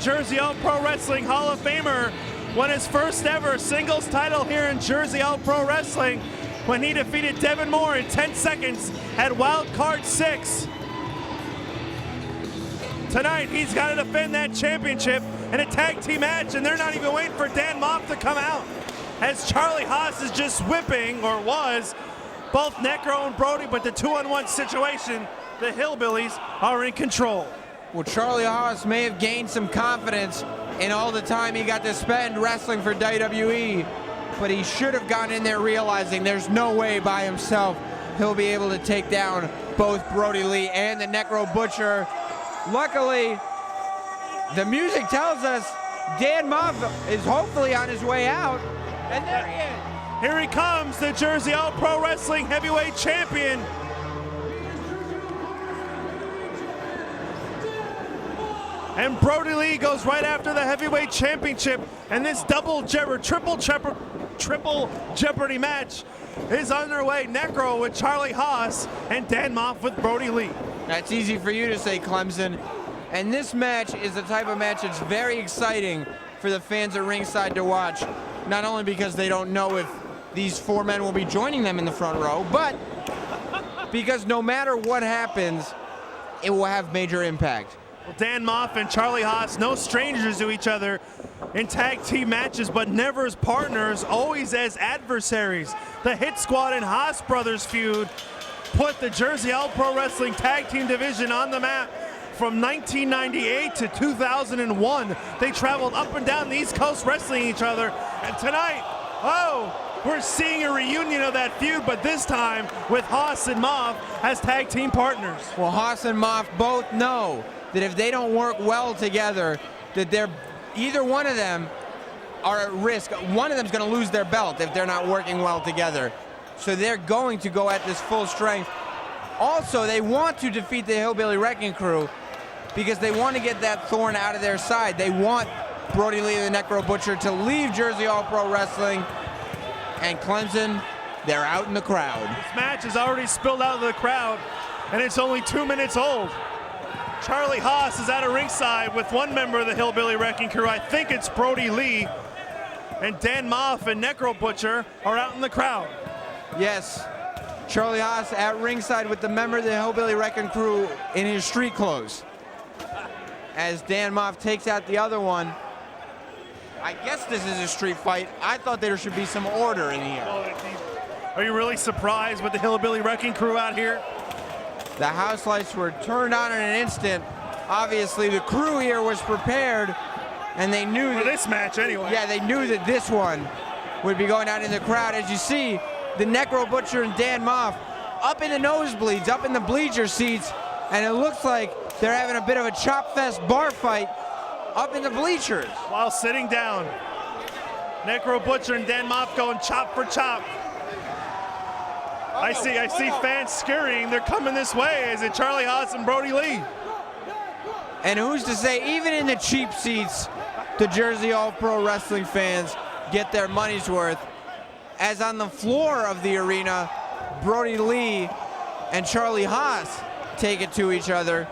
Jersey All Pro Wrestling Hall of Famer won his first ever singles title here in Jersey All Pro Wrestling when he defeated Devin Moore in 10 seconds at Wild Card 6. Tonight, he's got to defend that championship in a tag team match, and they're not even waiting for Dan Maff to come out, as Charlie Haas is just whipping, or was, both Necro and Brodie, but the 2-on-1 situation, the Hillbillies are in control. Well, Charlie Haas may have gained some confidence in all the time he got to spend wrestling for WWE, but he should have gotten in there realizing there's no way by himself he'll be able to take down both Brodie Lee and the Necro Butcher. Luckily, the music tells us Dan Maff is hopefully on his way out, and there he is. Here he comes, the Jersey All Pro Wrestling Heavyweight Champion. And Brodie Lee goes right after the Heavyweight Championship, and this triple Jeopardy match is underway. Necro with Charlie Haas and Dan Maff with Brodie Lee. That's easy for you to say, Clemson. And this match is the type of match that's very exciting for the fans at ringside to watch, not only because they don't know if these four men will be joining them in the front row, but because no matter what happens, it will have major impact. Well, Dan Maff and Charlie Haas, no strangers to each other in tag team matches, but never as partners, always as adversaries. The Hit Squad and Haas Brothers feud put the Jersey All Pro Wrestling Tag Team Division on the map from 1998 to 2001. They traveled up and down the East Coast wrestling each other, and tonight, we're seeing a reunion of that feud, but this time with Haas and Maff as tag team partners. Well, Haas and Maff both know that if they don't work well together, that either one of them are at risk. One of them's going to lose their belt if they're not working well together. So they're going to go at this full strength. Also, they want to defeat the Hillbilly Wrecking Crew because they want to get that thorn out of their side. They want Brodie Lee, the Necro Butcher, to leave Jersey All Pro Wrestling. And Clemson, they're out in the crowd. This match has already spilled out of the crowd, and it's only 2 minutes old. Charlie Haas is at a ringside with one member of the Hillbilly Wrecking Crew. I think it's Brodie Lee. And Dan Maff and Necro Butcher are out in the crowd. Yes, Charlie Haas at ringside with the member of the Hillbilly Wrecking Crew in his street clothes. As Dan Maff takes out the other one. I guess this is a street fight. I thought there should be some order in here. Are you really surprised with the Hillbilly Wrecking Crew out here? The house lights were turned on in an instant. Obviously, the crew here was prepared, and they knew for this match anyway. Yeah, they knew that this one would be going out in the crowd. As you see, the Necro Butcher and Dan Maff up in the nosebleeds, up in the bleacher seats, and it looks like they're having a bit of a chop fest bar fight up in the bleachers. While sitting down, Necro Butcher and Dan Maff going chop for chop. I see fans scurrying. They're coming this way. Is it Charlie Haas and Brodie Lee? And who's to say, even in the cheap seats, the Jersey All Pro Wrestling fans get their money's worth. As on the floor of the arena, Brodie Lee and Charlie Haas take it to each other.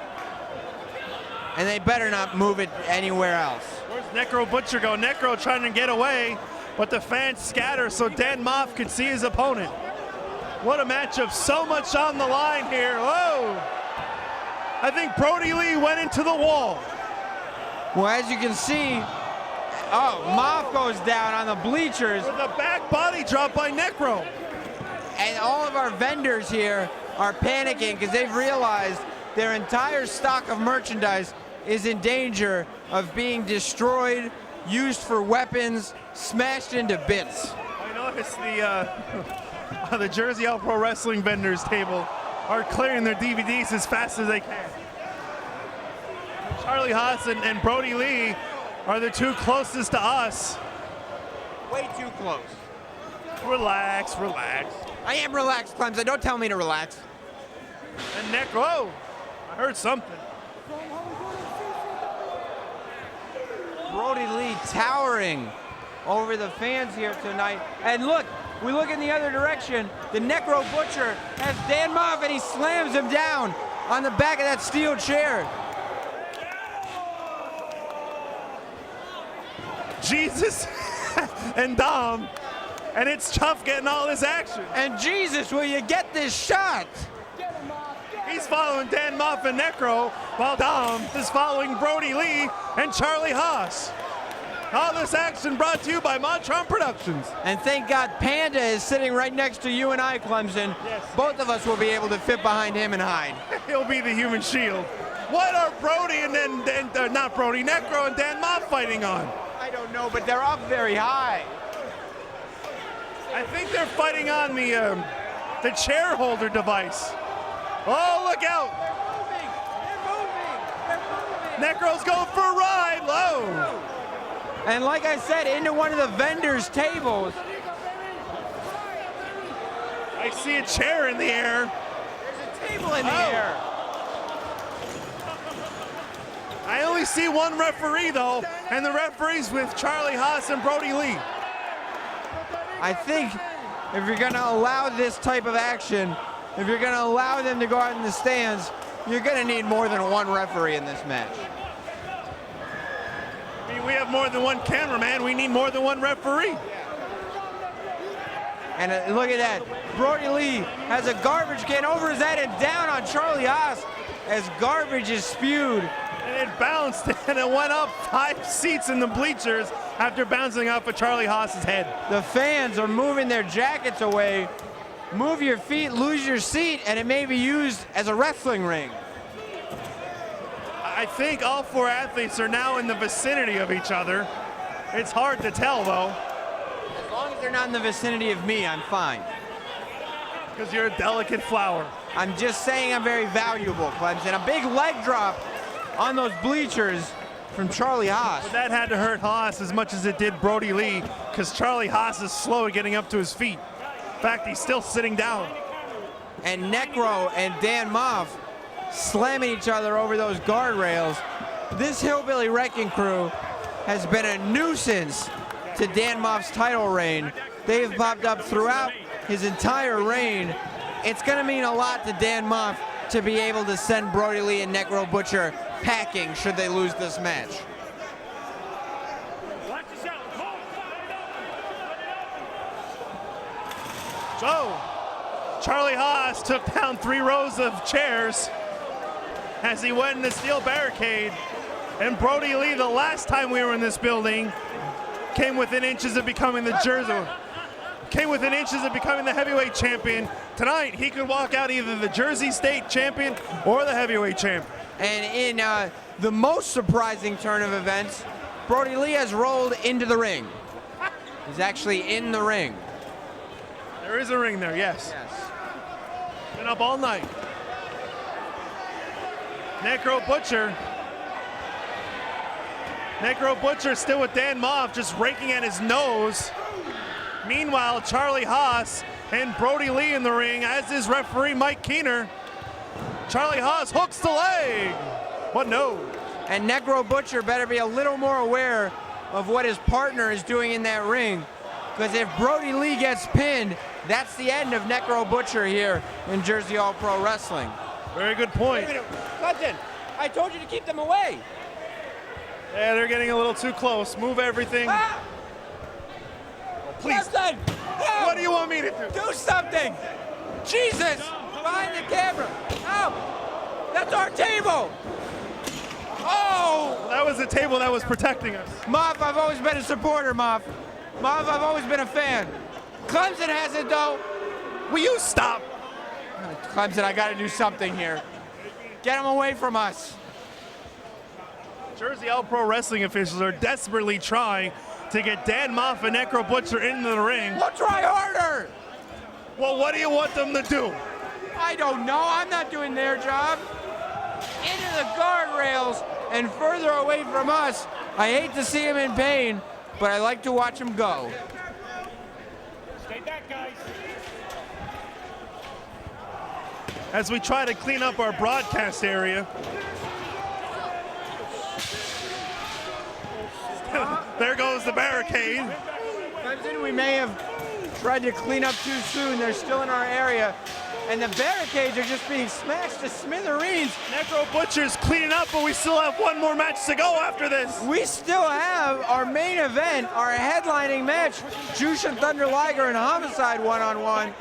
And they better not move it anywhere else. Where's Necro Butcher go? Necro trying to get away, but the fans scatter so Dan Maff could see his opponent. What a matchup, so much on the line here. Whoa! I think Brodie Lee went into the wall. Well, as you can see, Maff goes down on the bleachers. With a back body drop by Necro. And all of our vendors here are panicking because they've realized their entire stock of merchandise is in danger of being destroyed, used for weapons, smashed into bits. I noticed the Jersey All Pro Wrestling vendors table are clearing their DVDs as fast as they can. Charlie Haas and Brodie Lee are the two closest to us. Way too close. Relax, relax. I am relaxed, Clemson. Don't tell me to relax. And Necro, I heard something. Brodie Lee towering over the fans here tonight. And look, we look in the other direction. The Necro Butcher has Dan Maff and he slams him down on the back of that steel chair. Jesus and Dom, and it's tough getting all this action. And Jesus, will you get this shot? He's following Dan Maff and Necro, while Dom is following Brodie Lee and Charlie Haas. All this action brought to you by Montron Productions. And thank God Panda is sitting right next to you and I, Clemson. Yes. Both of us will be able to fit behind him and hide. He'll be the human shield. What are Brodie and not Brodie, Necro and Dan Maff fighting on? I don't know, but they're up very high. I think they're fighting on the chair holder device. Oh, look out! They're moving. Necro's going for a ride, low. And like I said, into one of the vendors' tables. I see a chair in the air. There's a table in the air. I only see one referee though, and the referee's with Charlie Haas and Brodie Lee. I think if you're gonna allow this type of action, if you're gonna allow them to go out in the stands, you're gonna need more than one referee in this match. I mean, we have more than one cameraman, we need more than one referee. And look at that. Brodie Lee has a garbage can over his head and down on Charlie Haas as garbage is spewed. And it bounced and it went up 5 seats in the bleachers after bouncing off of Charlie Haas's head. The fans are moving their jackets away. Move your feet, lose your seat, and it may be used as a wrestling ring. I think all 4 athletes are now in the vicinity of each other. It's hard to tell though. As long as they're not in the vicinity of me, I'm fine. Because you're a delicate flower. I'm just saying I'm very valuable, Clemson. A big leg drop on those bleachers from Charlie Haas. But that had to hurt Haas as much as it did Brodie Lee, because Charlie Haas is slow at getting up to his feet. In fact, he's still sitting down. And Necro and Dan Maff slamming each other over those guardrails. This Hillbilly Wrecking Crew has been a nuisance to Dan Maff's title reign. They've popped up throughout his entire reign. It's gonna mean a lot to Dan Maff to be able to send Brodie Lee and Necro Butcher packing should they lose this match. So, Charlie Haas took down 3 rows of chairs as he went in the steel barricade. And Brodie Lee, the last time we were in this building, came within inches of becoming the heavyweight champion. Tonight, he could walk out either the Jersey State champion or the heavyweight champion. And in the most surprising turn of events, Brodie Lee has rolled into the ring. He's actually in the ring. There is a ring there, yes. Been up all night. Necro Butcher still with Dan Maff, just raking at his nose. Meanwhile, Charlie Haas and Brodie Lee in the ring, as is referee Mike Keener. Charlie Haas hooks the leg. What no? And Necro Butcher better be a little more aware of what his partner is doing in that ring. Because if Brodie Lee gets pinned, that's the end of Necro Butcher here in Jersey All Pro Wrestling. Very good point. Clemson, I told you to keep them away. Yeah, they're getting a little too close. Move everything. Ah! Oh, please. Clemson, no! What do you want me to do? Do something! Jesus! Behind the camera! No! That's our table! Oh! That was the table that was protecting us. Maff, I've always been a supporter, Maff. Maff, I've always been a fan. Clemson has it, though. Will you stop? Clemson, I got to do something here. Get him away from us. Jersey All Pro Wrestling officials are desperately trying to get Dan Maff and Necro Butcher into the ring. We'll try harder. Well, what do you want them to do? I don't know. I'm not doing their job. Into the guardrails and further away from us. I hate to see him in pain, but I like to watch him go. Stay back, guys. As we try to clean up our broadcast area. There goes the barricade. Clemson, we may have tried to clean up too soon. They're still in our area. and the barricades are just being smashed to smithereens. Necro Butcher's cleaning up, but we still have one more match to go after this. We still have our main event, our headlining match, Jushin Thunder Liger and Homicide one-on-one.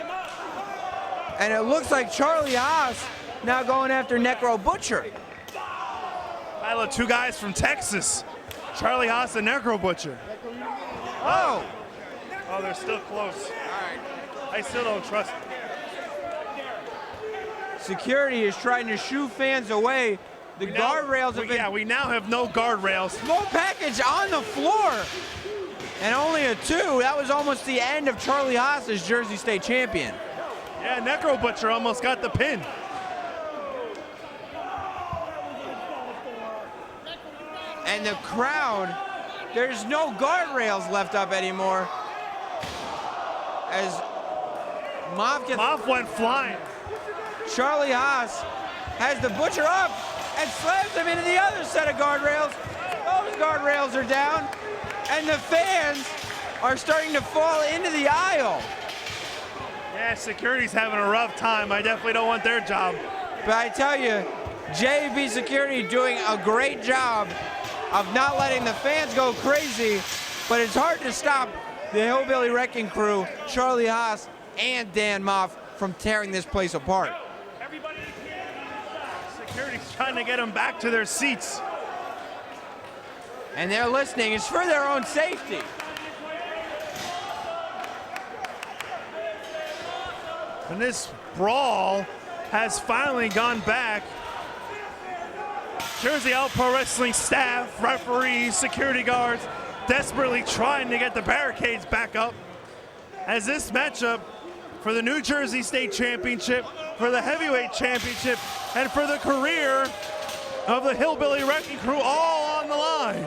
And it looks like Charlie Haas now going after Necro Butcher. Battle of two guys from Texas, Charlie Haas and Necro Butcher. Oh! Oh, they're still close. All right. I still don't trust them. Security is trying to shoo fans away. The guardrails have been... Yeah, we now have no guardrails. Small package on the floor. And only a 2. That was almost the end of Charlie Haas as Jersey State champion. Yeah, Necro Butcher almost got the pin. And the crowd, there's no guardrails left up anymore. As Maff went flying. Charlie Haas has the Butcher up and slams him into the other set of guardrails. Those guardrails are down, and the fans are starting to fall into the aisle. Yeah, security's having a rough time. I definitely don't want their job. But I tell you, JB Security doing a great job of not letting the fans go crazy, but it's hard to stop the Hillbilly Wrecking Crew, Charlie Haas, and Dan Maff from tearing this place apart. Security's trying to get them back to their seats. And they're listening. It's for their own safety. And this brawl has finally gone back. Jersey Out Pro Wrestling staff, referees, security guards desperately trying to get the barricades back up as this matchup for the New Jersey State Championship, for the Heavyweight Championship, and for the career of the Hillbilly Wrecking Crew all on the line.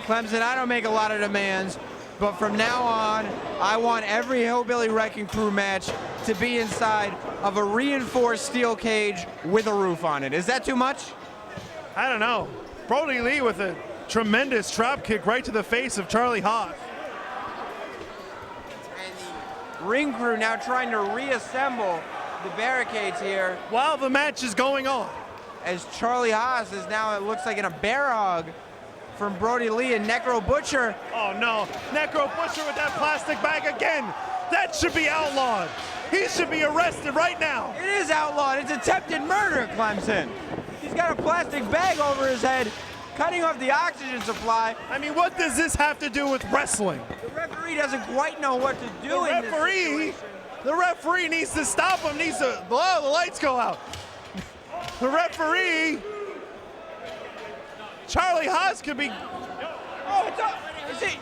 Clemson, I don't make a lot of demands, but from now on, I want every Hillbilly Wrecking Crew match to be inside of a reinforced steel cage with a roof on it. Is that too much? I don't know. Brodie Lee with a tremendous drop kick right to the face of Charlie Haas. And the ring crew now trying to reassemble the barricades here. While the match is going on. As Charlie Haas is now, it looks like in a bear hug from Brodie Lee and Necro Butcher. Oh no, Necro Butcher with that plastic bag again. That should be outlawed. He should be arrested right now. It is outlawed. It's attempted murder, Clemson. He's got a plastic bag over his head, cutting off the oxygen supply. I mean, what does this have to do with wrestling? The referee doesn't quite know what to do in this situation. The referee needs to stop him, needs to, the lights go out. The referee, Charlie Haas could be. Oh, it's up. Is he?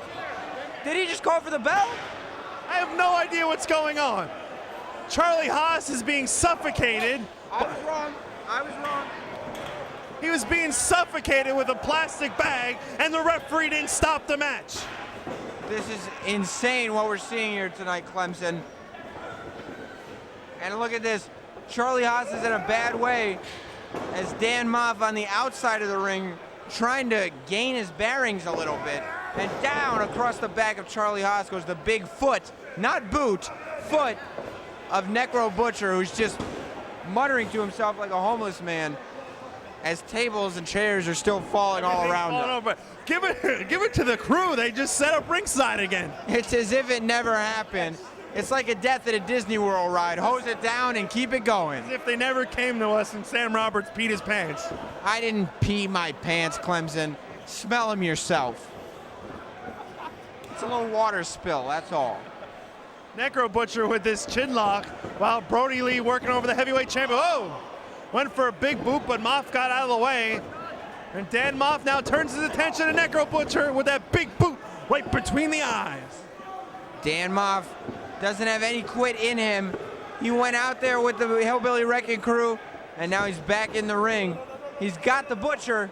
Did he just call for the bell? I have no idea what's going on. Charlie Haas is being suffocated. I was wrong. I was wrong. He was being suffocated with a plastic bag, and the referee didn't stop the match. This is insane what we're seeing here tonight, Clemson. And look at this. Charlie Haas is in a bad way as Dan Maff on the outside of the ring trying to gain his bearings a little bit. And down across the back of Charlie Haas goes the big foot, not boot, foot of Necro Butcher, who's just muttering to himself like a homeless man as tables and chairs are still falling all around him. Give it to the crew. They just set up ringside again. It's as if it never happened. It's like a death at a Disney World ride. Hose it down and keep it going. As if they never came to us and Sam Roberts peed his pants. I didn't pee my pants, Clemson. Smell them yourself. It's a little water spill, that's all. Necro Butcher with this chin lock while Brodie Lee working over the heavyweight champion. Oh! Went for a big boot, but Maff got out of the way. And Dan Maff now turns his attention to Necro Butcher with that big boot right between the eyes. Dan Maff doesn't have any quit in him. He went out there with the Hillbilly Wrecking Crew, and now he's back in the ring. He's got the Butcher.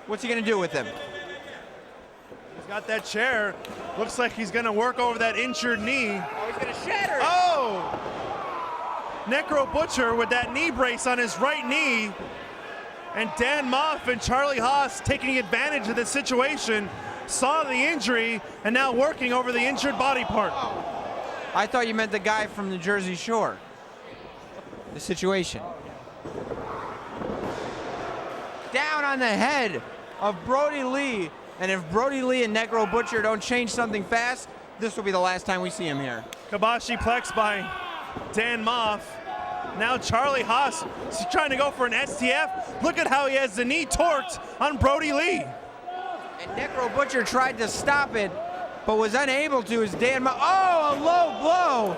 What's he gonna do with him? He's got that chair. Looks like he's gonna work over that injured knee. Oh, he's gonna shatter it. Oh! Necro Butcher with that knee brace on his right knee. And Dan Maff and Charlie Haas taking advantage of this situation, saw the injury, and now working over the injured body part. I thought you meant the guy from the Jersey Shore. the situation. Down on the head of Brodie Lee, and if Brodie Lee and Necro Butcher don't change something fast, this will be the last time we see him here. Kibashi plex by Dan Maff. Now Charlie Haas is trying to go for an STF. Look at how he has the knee torqued on Brodie Lee. And Necro Butcher tried to stop it, but was unable to as Dan Maff. Oh, a low blow.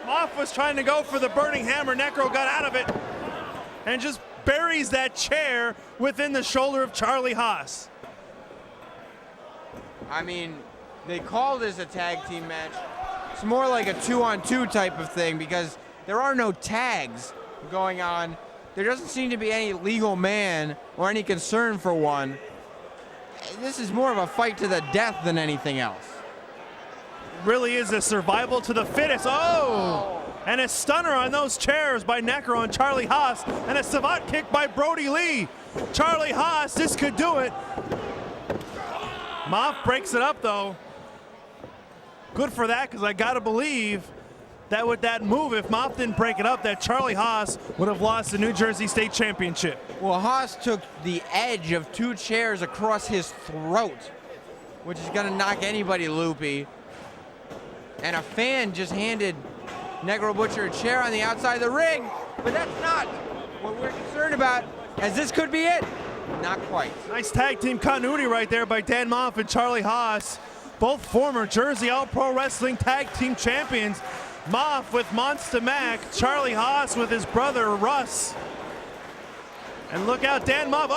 Maff was trying to go for the burning hammer. Necro got out of it and just buries that chair within the shoulder of Charlie Haas. I mean, they call this a tag team match. It's more like a 2-on-2 type of thing because there are no tags going on. There doesn't seem to be any legal man or any concern for one. This is more of a fight to the death than anything else. Really is a survival to the fittest. Oh! And a stunner on those chairs by Necro and Charlie Haas, and a savate kick by Brodie Lee. Charlie Haas, this could do it. Maff breaks it up though. Good for that, because I gotta believe that with that move, if Maff didn't break it up, that Charlie Haas would have lost the New Jersey State Championship. Well, Haas took the edge of 2 chairs across his throat, which is gonna knock anybody loopy. And a fan just handed Necro Butcher a chair on the outside of the ring, but that's not what we're concerned about, as this could be it. Not quite. Nice tag team continuity right there by Dan Maff and Charlie Haas, both former Jersey All Pro Wrestling Tag Team Champions. Maff with Monster Mac, Charlie Haas with his brother Russ. And look out, Dan Maff,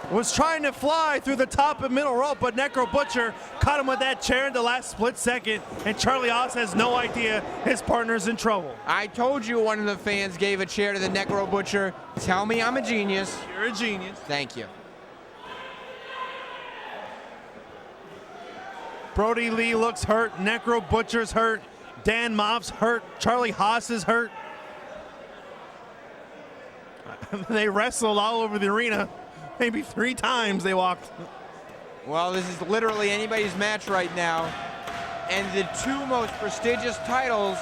was trying to fly through the top and middle rope, but Necro Butcher caught him with that chair in the last split second, and Charlie Haas has no idea his partner's in trouble. I told you one of the fans gave a chair to the Necro Butcher. Tell me I'm a genius. You're a genius. Thank you. Brodie Lee looks hurt, Necro Butcher's hurt, Dan Maff's hurt, Charlie Haas is hurt. They wrestled all over the arena. Maybe 3 times they walked. Well, this is literally anybody's match right now. And the 2 most prestigious titles,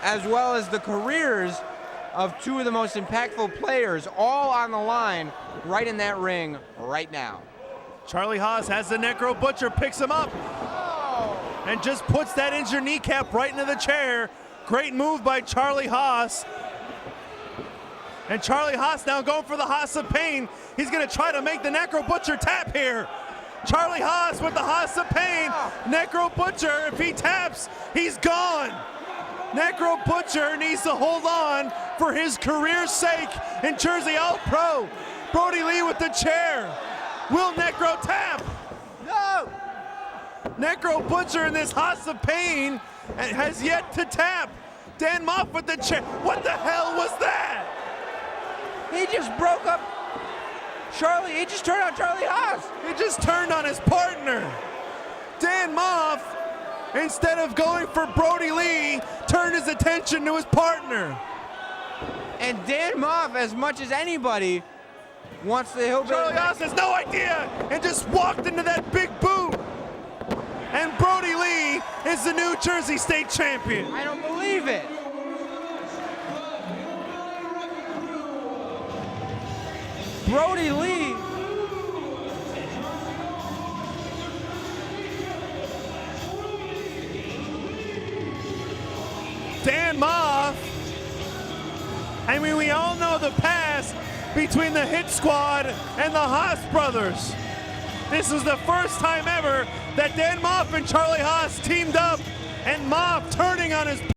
as well as the careers of 2 of the most impactful players, all on the line right in that ring right now. Charlie Haas has the Necro Butcher, picks him up, and just puts that injured kneecap right into the chair. Great move by Charlie Haas. And Charlie Haas now going for the Haas of Pain. He's gonna try to make the Necro Butcher tap here. Charlie Haas with the Haas of Pain. Necro Butcher, if he taps, he's gone. Necro Butcher needs to hold on for his career's sake in Jersey All Pro. Brodie Lee with the chair. Will Necro tap? No! Necro Butcher in this Haas of Pain has yet to tap. Dan Maff with the chair. What the hell was that? He just broke up Charlie. He just turned on Charlie Haas. He just turned on his partner. Dan Maff, instead of going for Brodie Lee, turned his attention to his partner. And Dan Maff, as much as anybody, wants the hillbilly. Charlie Haas has no idea and just walked into that big boot. And Brodie Lee is the New Jersey State Champion. I don't believe it. Brodie Lee. Dan Maff. I mean, we all know the past between the Hit Squad and the Haas brothers. This was the first time ever that Dan Maff and Charlie Haas teamed up, and Maff turning on his